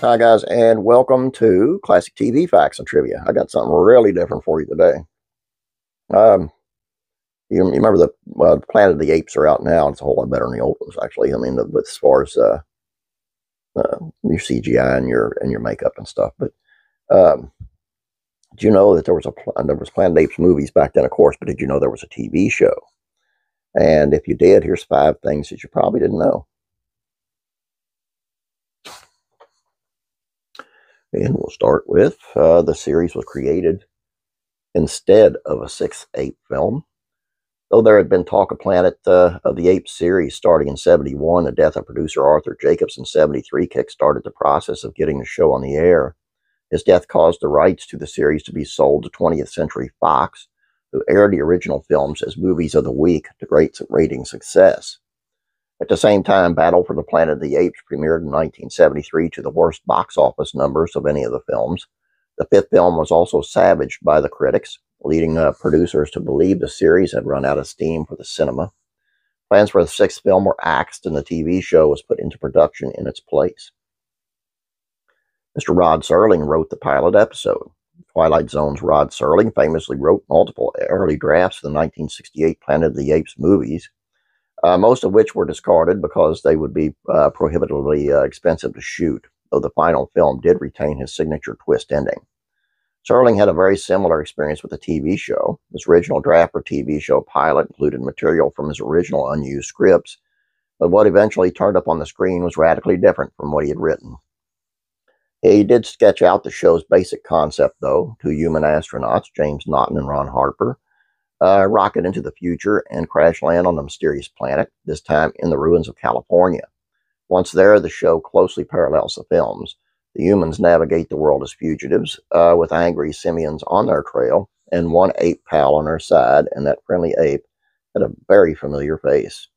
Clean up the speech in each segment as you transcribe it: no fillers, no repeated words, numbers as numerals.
Hi guys, and welcome to Classic TV Facts and Trivia. I got something really different for you today. You remember the Planet of the Apes are out now. It's a whole lot better than the old ones, actually. I mean, as far as your CGI and your makeup and stuff. But did you know that there was Planet of the Apes movies back then, of course? But did you know there was a TV show? And if you did, here's 5 things that you probably didn't know. And we'll start with the series was created instead of a 6th ape film. Though there had been talk of Planet of the Apes series starting in '71, the death of producer Arthur Jacobs in '73 kick-started the process of getting the show on the air. His death caused the rights to the series to be sold to 20th Century Fox, who aired the original films as movies of the week to great rating success. At the same time, Battle for the Planet of the Apes premiered in 1973 to the worst box office numbers of any of the films. The 5th film was also savaged by the critics, leading producers to believe the series had run out of steam for the cinema. Plans for the 6th film were axed, and the TV show was put into production in its place. Mr. Rod Serling wrote the pilot episode. Twilight Zones' Rod Serling famously wrote multiple early drafts of the 1968 Planet of the Apes movies, most of which were discarded because they would be prohibitively expensive to shoot, though the final film did retain his signature twist ending. Serling had a very similar experience with the TV show. His original draft for TV show pilot included material from his original unused scripts, but what eventually turned up on the screen was radically different from what he had written. He did sketch out the show's basic concept, though. 2 human astronauts, James Naughton and Ron Harper, rocket into the future and crash land on a mysterious planet, this time in the ruins of California. Once there, the show closely parallels the films. The humans navigate the world as fugitives, with angry simians on their trail, and one ape pal on their side, and that friendly ape had a very familiar face.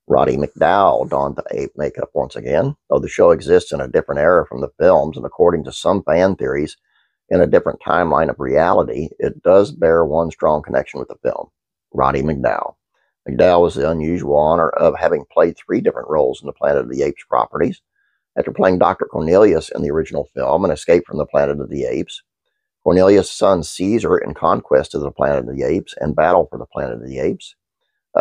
Roddy McDowall donned the ape makeup once again, though the show exists in a different era from the films, and according to some fan theories, in a different timeline of reality, it does bear one strong connection with the film, Roddy McDowall. McDowall was the unusual honor of having played 3 different roles in the Planet of the Apes properties. After playing Dr. Cornelius in the original film and Escape from the Planet of the Apes, Cornelius' son Caesar in Conquest of the Planet of the Apes and Battle for the Planet of the Apes,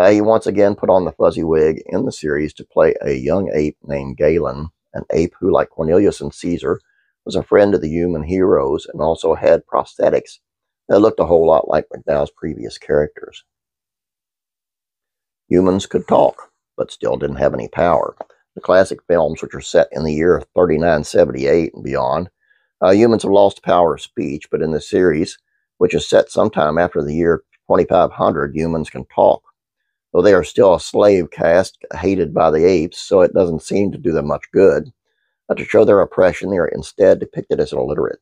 he once again put on the fuzzy wig in the series to play a young ape named Galen, an ape who, like Cornelius and Caesar, was a friend of the human heroes and also had prosthetics that looked a whole lot like McDowall's previous characters. Humans could talk, but still didn't have any power. The classic films, which are set in the year 3978 and beyond, humans have lost the power of speech, but in the series, which is set sometime after the year 2500, humans can talk. Though they are still a slave caste hated by the apes, so it doesn't seem to do them much good. But to show their oppression, they are instead depicted as illiterate.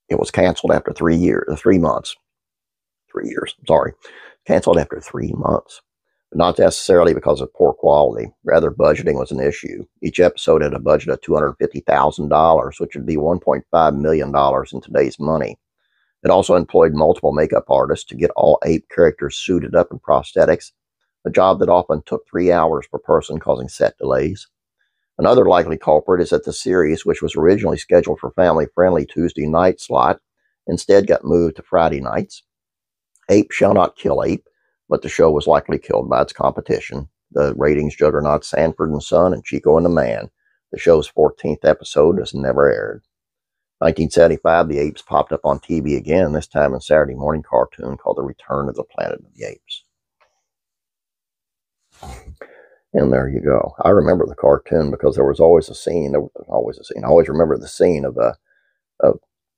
It was canceled after 3 months. 3 years, sorry. Canceled after 3 months. But not necessarily because of poor quality. Rather, budgeting was an issue. Each episode had a budget of $250,000, which would be $1.5 million in today's money. It also employed multiple makeup artists to get all ape characters suited up in prosthetics, a job that often took 3 hours per person, causing set delays. Another likely culprit is that the series, which was originally scheduled for family-friendly Tuesday night slot, instead got moved to Friday nights. Ape shall not kill ape, but the show was likely killed by its competition, the ratings juggernaut Sanford and Son and Chico and the Man. The show's 14th episode has never aired. 1975, the apes popped up on TV again, this time in a Saturday morning cartoon called The Return of the Planet of the Apes. And there you go. I remember the cartoon because there was always a scene. I always remember the scene of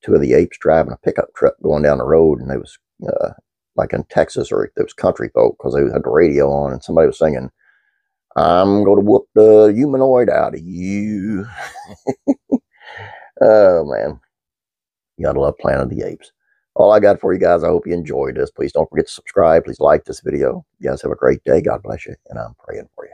2 of the apes driving a pickup truck going down the road, and it was like in Texas, or it was country folk, because they had the radio on, and somebody was singing, "I'm going to whoop the humanoid out of you." Oh, man. You gotta love Planet of the Apes. All I got for you guys. I hope you enjoyed this. Please don't forget to subscribe. Please like this video. You guys have a great day. God bless you, and I'm praying for you.